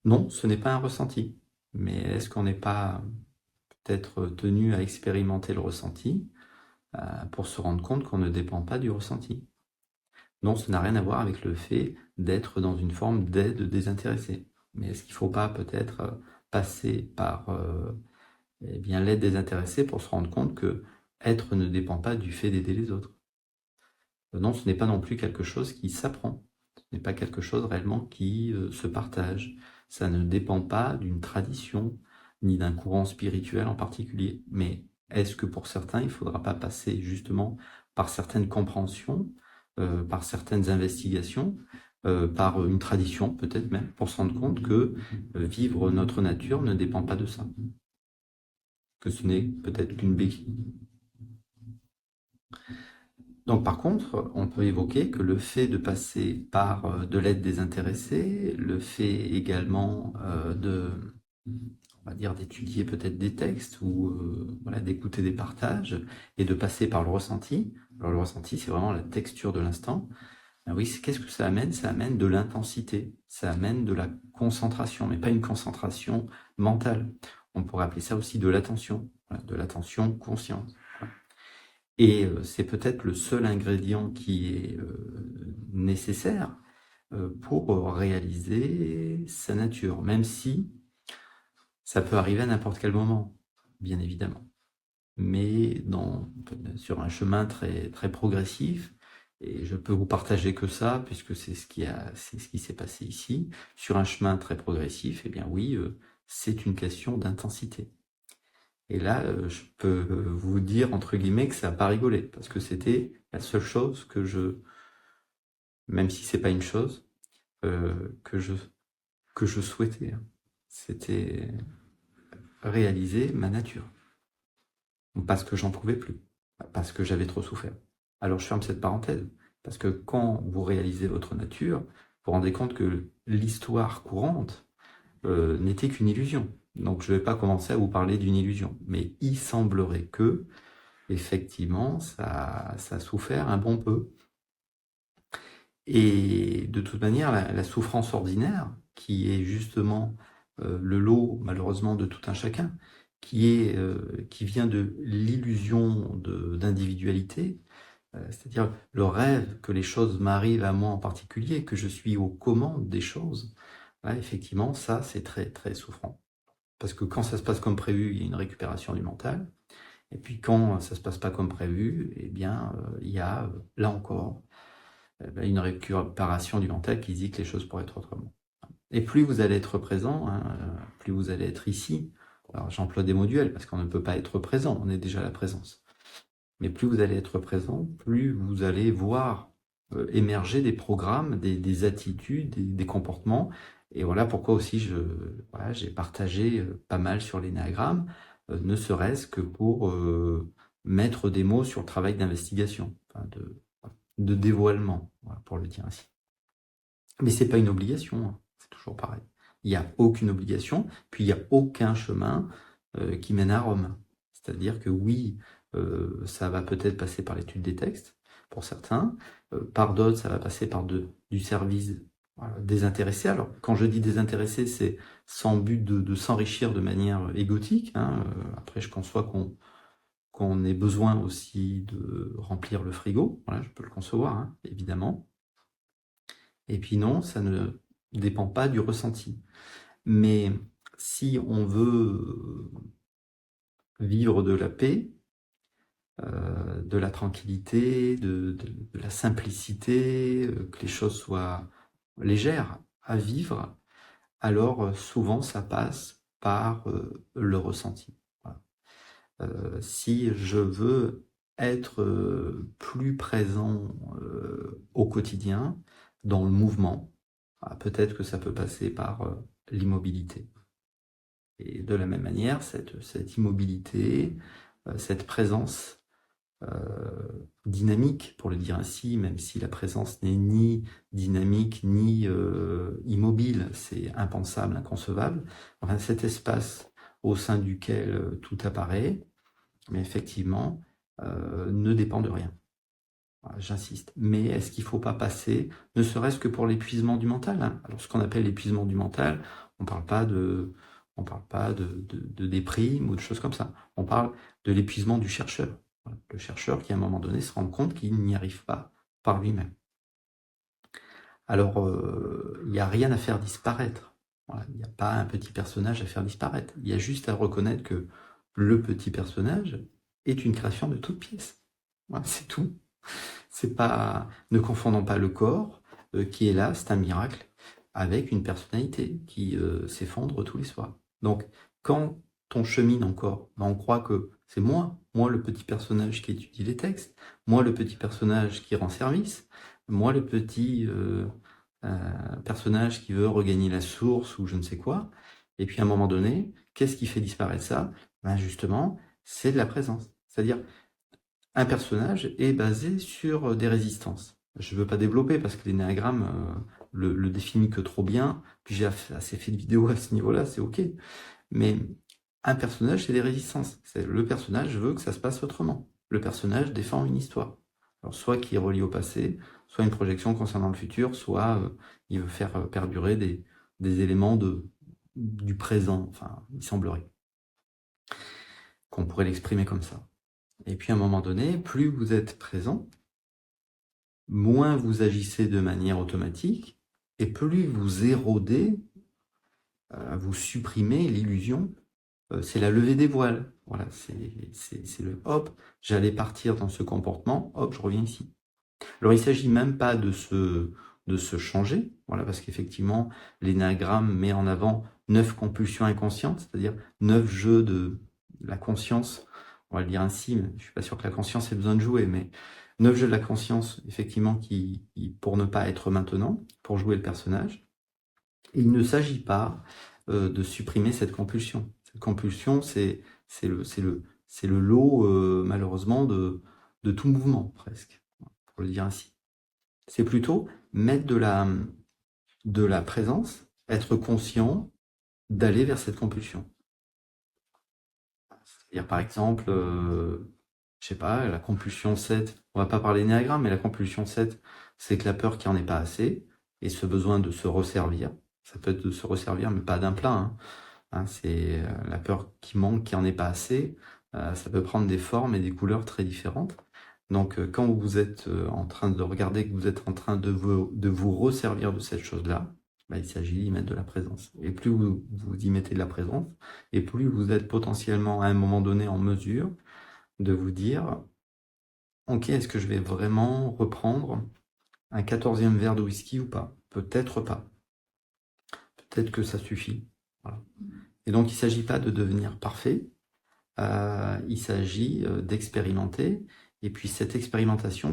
Non, ce n'est pas un ressenti. Mais est-ce qu'on n'est pas peut-être tenu à expérimenter le ressenti pour se rendre compte qu'on ne dépend pas du ressenti? Non, ça n'a rien à voir avec le fait d'être dans une forme d'aide désintéressée. Mais est-ce qu'il ne faut pas peut-être passer par eh bien, l'aide désintéressée pour se rendre compte que être ne dépend pas du fait d'aider les autres? Non, ce n'est pas non plus quelque chose qui s'apprend. Ce n'est pas quelque chose réellement qui se partage. Ça ne dépend pas d'une tradition, ni d'un courant spirituel en particulier. Mais est-ce que pour certains, il ne faudra pas passer justement par certaines compréhensions, par certaines investigations, par une tradition peut-être même, pour se rendre compte que vivre notre nature ne dépend pas de ça, que ce n'est peut-être qu'une béquille. Donc par contre, on peut évoquer que le fait de passer par de l'aide désintéressée, le fait également on va dire, d'étudier peut-être des textes ou voilà, d'écouter des partages et de passer par le ressenti. Alors le ressenti, c'est vraiment la texture de l'instant. Ah oui, qu'est-ce que ça amène? Ça amène de l'intensité, ça amène de la concentration, mais pas une concentration mentale. On pourrait appeler ça aussi de l'attention, voilà, de l'attention consciente. Et c'est peut-être le seul ingrédient qui est nécessaire pour réaliser sa nature, même si ça peut arriver à n'importe quel moment, bien évidemment. Mais sur un chemin très, très progressif, et je peux vous partager que ça, puisque c'est ce qui s'est passé ici, sur un chemin très progressif, eh bien oui, c'est une question d'intensité. Et là, je peux vous dire, entre guillemets, que ça n'a pas rigolé, parce que c'était la seule chose même si c'est pas une chose, euh, que je, que je souhaitais, hein. C'était réaliser ma nature. Parce que j'en pouvais plus, parce que j'avais trop souffert. Alors je ferme cette parenthèse, parce que quand vous réalisez votre nature, vous vous rendez compte que l'histoire courante n'était qu'une illusion. Donc je ne vais pas commencer à vous parler d'une illusion, mais il semblerait que effectivement, ça a souffert un bon peu. Et de toute manière, la souffrance ordinaire, qui est justement le lot, malheureusement, de tout un chacun, qui vient de l'illusion d'individualité, c'est-à-dire le rêve que les choses m'arrivent à moi en particulier, que je suis aux commandes des choses, ouais, effectivement, ça, c'est très, très souffrant. Parce que quand ça se passe comme prévu, il y a une récupération du mental. Et puis quand ça se passe pas comme prévu, eh bien, il y a, là encore, une récupération du mental qui dit que les choses pourraient être autrement. Et plus vous allez être présent, hein, plus vous allez être ici. Alors j'emploie des mots duels parce qu'on ne peut pas être présent, on est déjà à la présence. Mais plus vous allez être présent, plus vous allez voir émerger des programmes, des attitudes, des comportements. Et voilà pourquoi aussi voilà, j'ai partagé pas mal sur l'énéagramme, ne serait-ce que pour mettre des mots sur le travail d'investigation, enfin de dévoilement, voilà, pour le dire ainsi. Mais c'est pas une obligation, hein, c'est toujours pareil. Il n'y a aucune obligation, puis il n'y a aucun chemin qui mène à Rome. C'est-à-dire que oui, ça va peut-être passer par l'étude des textes, pour certains, par d'autres, ça va passer par du service voilà, désintéressé. Alors, quand je dis désintéressé, c'est sans but de s'enrichir de manière égotique, hein. Après, je conçois qu'on ait besoin aussi de remplir le frigo, voilà, je peux le concevoir, hein, évidemment. Et puis non, ça ne dépend pas du ressenti. Mais si on veut vivre de la paix, de la tranquillité, de la simplicité, que les choses soient légères à vivre, alors souvent ça passe par le ressenti. Voilà. Si je veux être plus présent au quotidien, dans le mouvement, peut-être que ça peut passer par l'immobilité. Et de la même manière, cette immobilité, cette présence dynamique, pour le dire ainsi, même si la présence n'est ni dynamique ni immobile, c'est impensable, inconcevable, enfin, cet espace au sein duquel tout apparaît, mais effectivement, ne dépend de rien. Voilà, j'insiste. Mais est-ce qu'il ne faut pas passer, ne serait-ce que pour l'épuisement du mental, hein. Alors, ce qu'on appelle l'épuisement du mental, on ne parle pas de déprime ou de choses comme ça. On parle de l'épuisement du chercheur. Voilà. Le chercheur qui, à un moment donné, se rend compte qu'il n'y arrive pas par lui-même. Alors, il n'y a rien à faire disparaître. Voilà, il n'y a pas un petit personnage à faire disparaître. Il y a juste à reconnaître que le petit personnage est une création de toute pièce. Voilà, c'est tout. C'est pas, ne confondons pas le corps qui est là, c'est un miracle, avec une personnalité qui s'effondre tous les soirs. Donc, quand on chemine encore, ben on croit que c'est moi le petit personnage qui étudie les textes, moi le petit personnage qui rend service, moi le petit personnage qui veut regagner la source ou je ne sais quoi. Et puis à un moment donné, qu'est-ce qui fait disparaître ça? Ben justement, c'est de la présence. C'est-à-dire, un personnage est basé sur des résistances. Je ne veux pas développer parce que l'énéagramme le définit que trop bien, puis j'ai assez fait de vidéos à ce niveau-là, c'est ok. Mais un personnage, c'est des résistances. Le personnage veut que ça se passe autrement. Le personnage défend une histoire. Alors, soit qui est reliée au passé, soit une projection concernant le futur, soit il veut faire perdurer des éléments du présent. Enfin, il semblerait qu'on pourrait l'exprimer comme ça. Et puis à un moment donné, plus vous êtes présent, moins vous agissez de manière automatique, et plus vous érodez, vous supprimez l'illusion. C'est la levée des voiles. Voilà, c'est le hop, j'allais partir dans ce comportement, hop, je reviens ici. Alors il ne s'agit même pas de se changer, voilà, parce qu'effectivement, l'énéagramme met en avant 9 compulsions inconscientes, c'est-à-dire 9 jeux de la conscience, on va le dire ainsi, mais je ne suis pas sûr que la conscience ait besoin de jouer, mais 9 jeux de la conscience, effectivement, qui pour ne pas être maintenant, pour jouer le personnage. Et il ne s'agit pas de supprimer cette compulsion. Cette compulsion, c'est le lot, malheureusement, de tout mouvement, presque, pour le dire ainsi. C'est plutôt mettre de la présence, être conscient d'aller vers cette compulsion. C'est-à-dire, par exemple, je sais pas, la compulsion 7, on va pas parler d'énéagramme, mais la compulsion 7, c'est que la peur qui en est pas assez, et ce besoin de se resservir. Ça peut être de se resservir, mais pas d'un plein, hein. C'est la peur qui manque, qui en est pas assez. Ça peut prendre des formes et des couleurs très différentes. Donc, quand vous êtes en train de regarder, que vous êtes en train de vous resservir de cette chose-là, bah, il s'agit d'y mettre de la présence. Et plus vous y mettez de la présence, et plus vous êtes potentiellement à un moment donné en mesure de vous dire, ok, est-ce que je vais vraiment reprendre un 14e verre de whisky ou pas? Peut-être pas. Peut-être que ça suffit. Voilà. Et donc, il ne s'agit pas de devenir parfait, il s'agit d'expérimenter. Et puis cette expérimentation,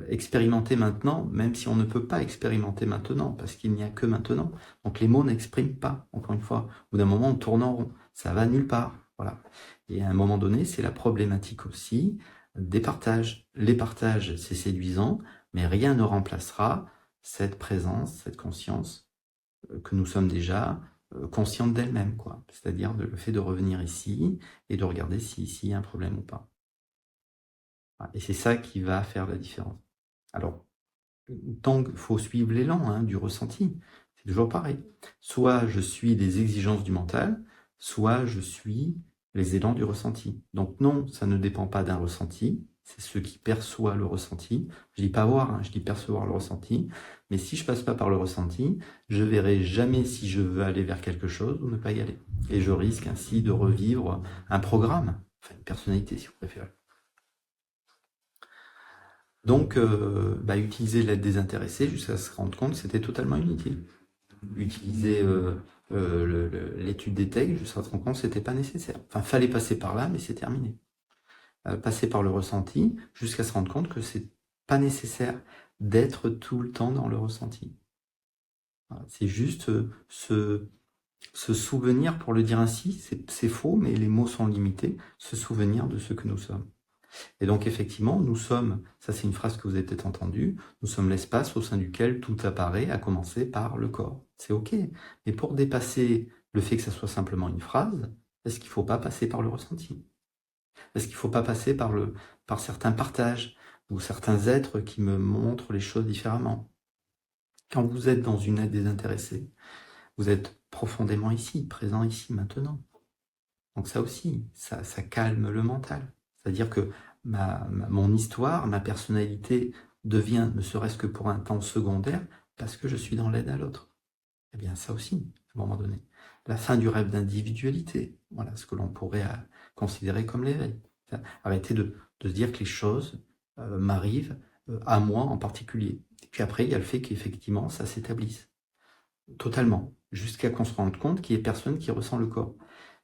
expérimenter maintenant, même si on ne peut pas expérimenter maintenant, parce qu'il n'y a que maintenant. Donc les mots n'expriment pas, encore une fois. Au bout d'un moment, on tourne en rond. Ça va nulle part. Voilà. Et à un moment donné, c'est la problématique aussi des partages. Les partages, c'est séduisant, mais rien ne remplacera cette présence, cette conscience que nous sommes déjà conscientes d'elle-même, quoi. C'est-à-dire le fait de revenir ici et de regarder si ici il y a un problème ou pas. Et c'est ça qui va faire la différence. Alors, tant qu'il faut suivre l'élan du ressenti, c'est toujours pareil. Soit je suis les exigences du mental, soit je suis les élans du ressenti. Donc non, ça ne dépend pas d'un ressenti, c'est ce qui perçoit le ressenti. Je dis pas voir, je dis percevoir le ressenti. Mais si je passe pas par le ressenti, je verrai jamais si je veux aller vers quelque chose ou ne pas y aller. Et je risque ainsi de revivre un programme, enfin une personnalité si vous préférez. Donc, utiliser l'aide désintéressée jusqu'à se rendre compte que c'était totalement inutile. Utiliser l'étude des textes jusqu'à se rendre compte que c'était pas nécessaire. Enfin, fallait passer par là, mais c'est terminé. Passer par le ressenti jusqu'à se rendre compte que c'est pas nécessaire d'être tout le temps dans le ressenti. Voilà, c'est juste se souvenir, pour le dire ainsi, c'est faux, mais les mots sont limités, se souvenir de ce que nous sommes. Et donc effectivement, nous sommes, ça c'est une phrase que vous avez peut-être entendue, nous sommes l'espace au sein duquel tout apparaît, à commencer par le corps. C'est ok, mais pour dépasser le fait que ça soit simplement une phrase, est-ce qu'il ne faut pas passer par le ressenti? Est-ce qu'il ne faut pas passer par certains partages? ou certains êtres qui me montrent les choses différemment. Quand vous êtes dans une aide désintéressée, vous êtes profondément ici, présent ici, maintenant. Donc ça aussi, ça calme le mental. C'est-à-dire que mon histoire, ma personnalité devient, ne serait-ce que pour un temps secondaire, parce que je suis dans l'aide à l'autre. Eh bien ça aussi, à un moment donné. La fin du rêve d'individualité, voilà ce que l'on pourrait considérer comme l'éveil. Arrêter de se dire que les choses m'arrivent à moi en particulier. Et puis après, il y a le fait qu'effectivement, ça s'établisse totalement, jusqu'à qu'on se rende compte qu'il n'y ait personne qui ressent le corps.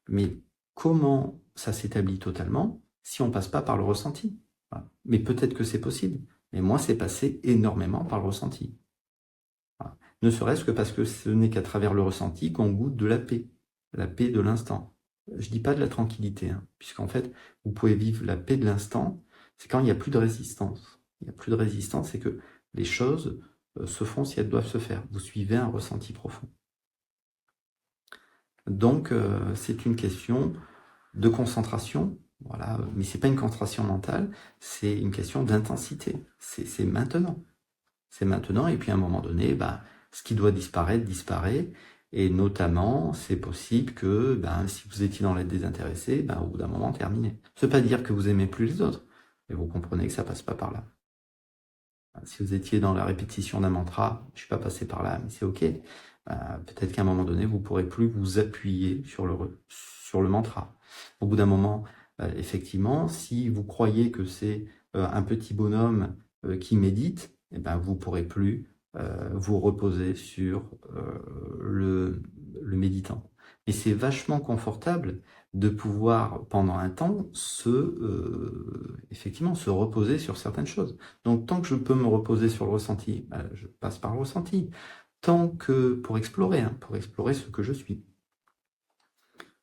Mais comment ça s'établit totalement si on passe pas par le ressenti? Voilà. Mais peut-être que c'est possible. Mais moi, c'est passé énormément par le ressenti. Voilà. Ne serait-ce que parce que ce n'est qu'à travers le ressenti qu'on goûte de la paix de l'instant. Je dis pas de la tranquillité, hein, puisqu'en fait, vous pouvez vivre la paix de l'instant, c'est quand il n'y a plus de résistance. Il n'y a plus de résistance, c'est que les choses se font si elles doivent se faire. Vous suivez un ressenti profond. Donc, c'est une question de concentration, voilà, mais c'est pas une concentration mentale, c'est une question d'intensité. C'est maintenant. C'est maintenant, et puis à un moment donné, ce qui doit disparaître, disparaît, et notamment, c'est possible que, si vous étiez dans l'aide désintéressée, au bout d'un moment, terminé. Ça veut pas dire que vous aimez plus les autres, mais vous comprenez que ça passe pas par là. Si vous étiez dans la répétition d'un mantra, je suis pas passé par là, mais c'est ok. Peut-être qu'à un moment donné, vous pourrez plus vous appuyer sur le mantra. Au bout d'un moment, effectivement, si vous croyez que c'est un petit bonhomme qui médite, vous pourrez plus vous reposer sur le méditant. Et c'est vachement confortable de pouvoir, pendant un temps, effectivement, se reposer sur certaines choses. Donc, tant que je peux me reposer sur le ressenti, je passe par le ressenti. Tant que pour explorer ce que je suis.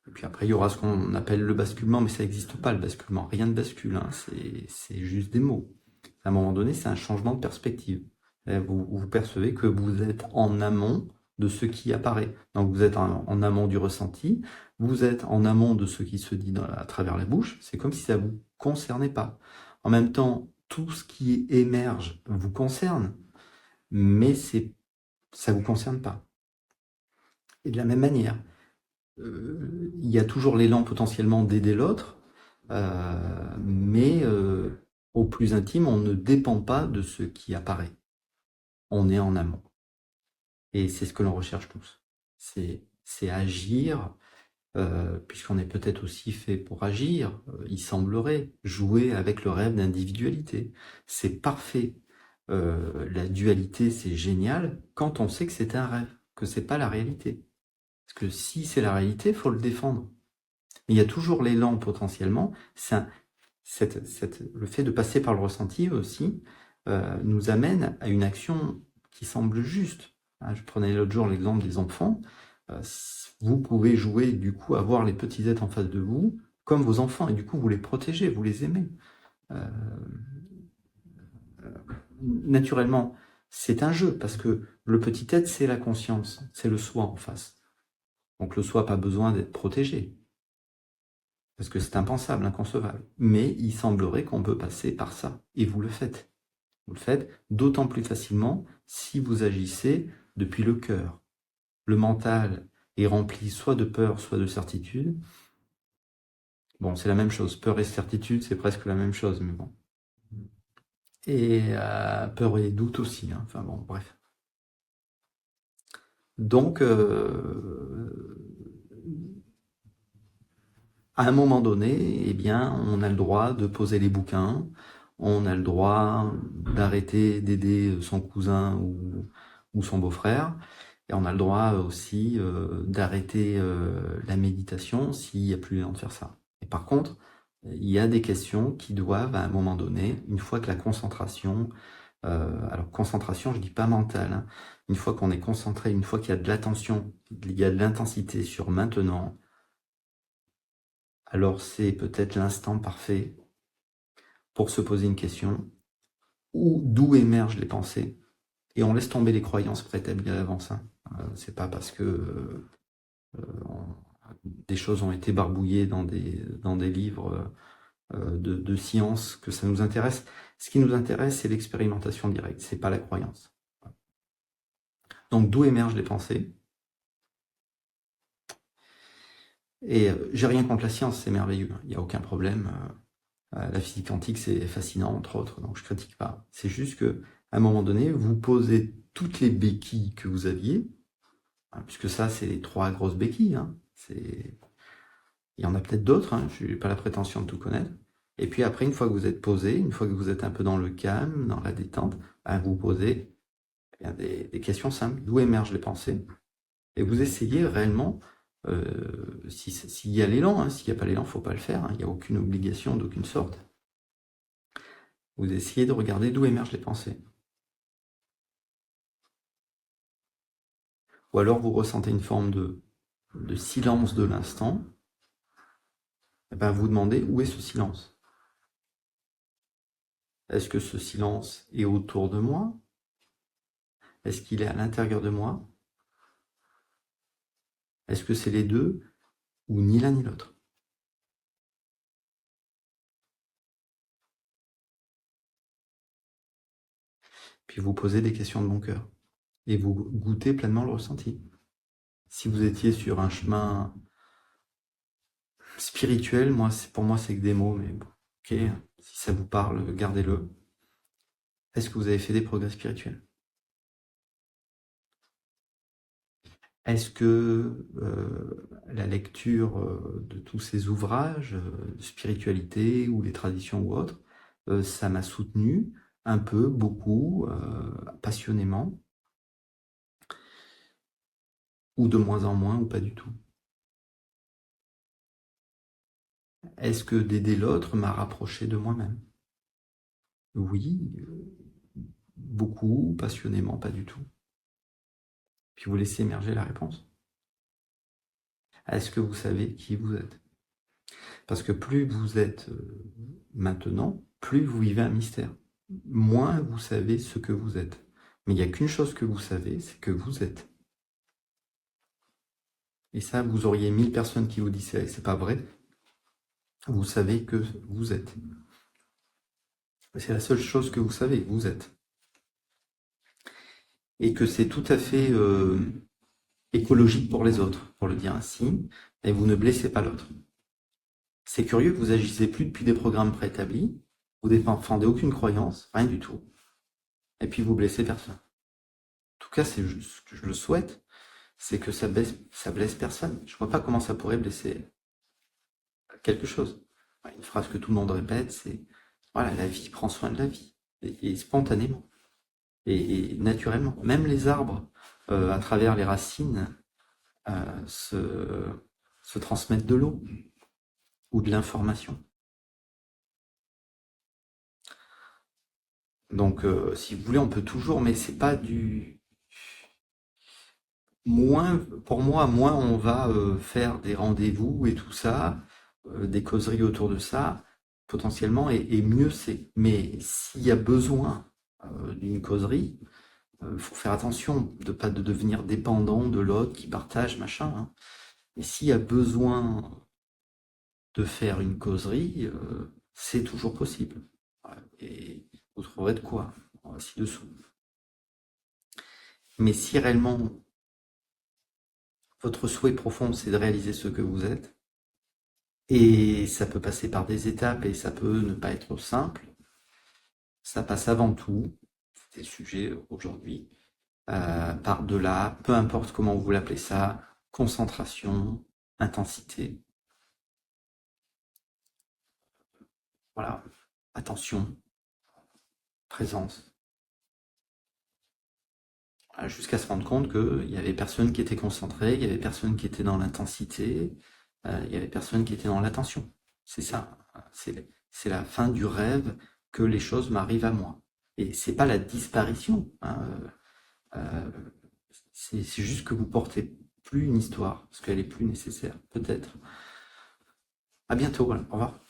Et puis après, il y aura ce qu'on appelle le basculement, mais ça n'existe pas, le basculement. Rien ne bascule, hein. C'est juste des mots. À un moment donné, c'est un changement de perspective. Vous percevez que vous êtes en amont de ce qui apparaît. Donc vous êtes en amont du ressenti, vous êtes en amont de ce qui se dit à travers la bouche, c'est comme si ça ne vous concernait pas. En même temps, tout ce qui émerge vous concerne, mais ça ne vous concerne pas. Et de la même manière, il y a toujours l'élan potentiellement d'aider l'autre, mais au plus intime, on ne dépend pas de ce qui apparaît. On est en amont. Et c'est ce que l'on recherche tous. C'est agir, puisqu'on est peut-être aussi fait pour agir, il semblerait, jouer avec le rêve d'individualité. C'est parfait. La dualité, c'est génial quand on sait que c'est un rêve, que c'est pas la réalité. Parce que si c'est la réalité, il faut le défendre. Mais il y a toujours l'élan potentiellement. Le fait de passer par le ressenti aussi nous amène à une action qui semble juste. Je prenais l'autre jour l'exemple des enfants. Vous pouvez jouer, du coup, avoir les petits êtres en face de vous comme vos enfants, et du coup, vous les protégez, vous les aimez. Naturellement, c'est un jeu, parce que le petit être, c'est la conscience, c'est le soi en face. Donc le soi n'a pas besoin d'être protégé, parce que c'est impensable, inconcevable. Mais il semblerait qu'on peut passer par ça, et vous le faites. Vous le faites d'autant plus facilement si vous agissez depuis le cœur. Le mental est rempli soit de peur, soit de certitude. Bon, c'est la même chose. Peur et certitude, c'est presque la même chose, mais bon. Et peur et doute aussi, hein. Enfin bon, bref. Donc, à un moment donné, eh bien, on a le droit de poser les bouquins, on a le droit d'arrêter d'aider son cousin ou son beau-frère, et on a le droit aussi d'arrêter la méditation s'il n'y a plus le temps de faire ça. Et par contre, il y a des questions qui doivent, à un moment donné, une fois que la concentration, alors concentration, je dis pas mentale, hein, une fois qu'on est concentré, une fois qu'il y a de l'attention, il y a de l'intensité sur maintenant, alors c'est peut-être l'instant parfait pour se poser une question, d'où émergent les pensées, et on laisse tomber les croyances préétablies à l'avance. Hein. C'est pas parce que des choses ont été barbouillées dans des livres de science que ça nous intéresse. Ce qui nous intéresse, c'est l'expérimentation directe, c'est pas la croyance. Donc d'où émergent les pensées? Et j'ai rien contre la science, c'est merveilleux, il n'y a aucun problème. La physique quantique, c'est fascinant, entre autres, donc je critique pas. C'est juste que, à un moment donné, vous posez toutes les béquilles que vous aviez, hein, puisque ça, c'est les 3 grosses béquilles. Hein, il y en a peut-être d'autres, hein, je n'ai pas la prétention de tout connaître. Et puis après, une fois que vous êtes posé, une fois que vous êtes un peu dans le calme, dans la détente, ben, vous posez des questions simples. D'où émergent les pensées? Et vous essayez réellement, s'il y a l'élan, hein, s'il n'y a pas l'élan, il ne faut pas le faire, hein, il n'y a aucune obligation d'aucune sorte. Vous essayez de regarder d'où émergent les pensées. Ou alors vous ressentez une forme de silence de l'instant, et ben vous demandez où est ce silence? Est-ce que ce silence est autour de moi? Est-ce qu'il est à l'intérieur de moi? Est-ce que c'est les deux ou ni l'un ni l'autre? Puis vous posez des questions de bon cœur et vous goûtez pleinement le ressenti. Si vous étiez sur un chemin spirituel, pour moi c'est que des mots, mais bon, ok, si ça vous parle, gardez-le. Est-ce que vous avez fait des progrès spirituels? Est-ce que la lecture de tous ces ouvrages de spiritualité ou les traditions ou autres, ça m'a soutenu un peu, beaucoup, passionnément, ou de moins en moins, ou pas du tout? Est-ce que d'aider l'autre m'a rapproché de moi-même? Oui, beaucoup, passionnément, pas du tout. Puis vous laissez émerger la réponse. Est-ce que vous savez qui vous êtes? Parce que plus vous êtes maintenant, plus vous vivez un mystère. Moins vous savez ce que vous êtes. Mais il n'y a qu'une chose que vous savez, c'est que vous êtes. Et ça, vous auriez 1000 personnes qui vous disaient c'est pas vrai. Vous savez que vous êtes. C'est la seule chose que vous savez, vous êtes. Et que c'est tout à fait écologique pour les autres, pour le dire ainsi, et vous ne blessez pas l'autre. C'est curieux que vous agissez plus depuis des programmes préétablis, vous ne défendez aucune croyance, rien du tout, et puis vous blessez personne. En tout cas, c'est ce que je le souhaite, c'est que ça blesse personne. Je vois pas comment ça pourrait blesser quelque chose. Une phrase que tout le monde répète, c'est voilà, la vie prend soin de la vie, et spontanément, et naturellement. Même les arbres, à travers les racines, se transmettent de l'eau ou de l'information. Donc, si vous voulez, on peut toujours, mais c'est pas du moins. Pour moi, moins on va faire des rendez-vous et tout ça, des causeries autour de ça, potentiellement, et mieux c'est. Mais s'il y a besoin d'une causerie, faut faire attention de pas de devenir dépendant de l'autre qui partage machin. Hein. Mais s'il y a besoin de faire une causerie, c'est toujours possible. Et vous trouverez de quoi ci-dessous. Mais si réellement votre souhait profond, c'est de réaliser ce que vous êtes, et ça peut passer par des étapes et ça peut ne pas être simple, ça passe avant tout, c'est le sujet aujourd'hui, par de là, peu importe comment vous l'appelez ça, concentration, intensité, voilà, attention, présence, jusqu'à se rendre compte qu'il y avait personne qui était concentré, il y avait personne qui était dans l'intensité, il y avait personne qui était dans l'attention. C'est ça, c'est la fin du rêve que les choses m'arrivent à moi. Et c'est pas la disparition, hein, c'est juste que vous portez plus une histoire, parce qu'elle est plus nécessaire, peut-être. À bientôt, voilà, au revoir.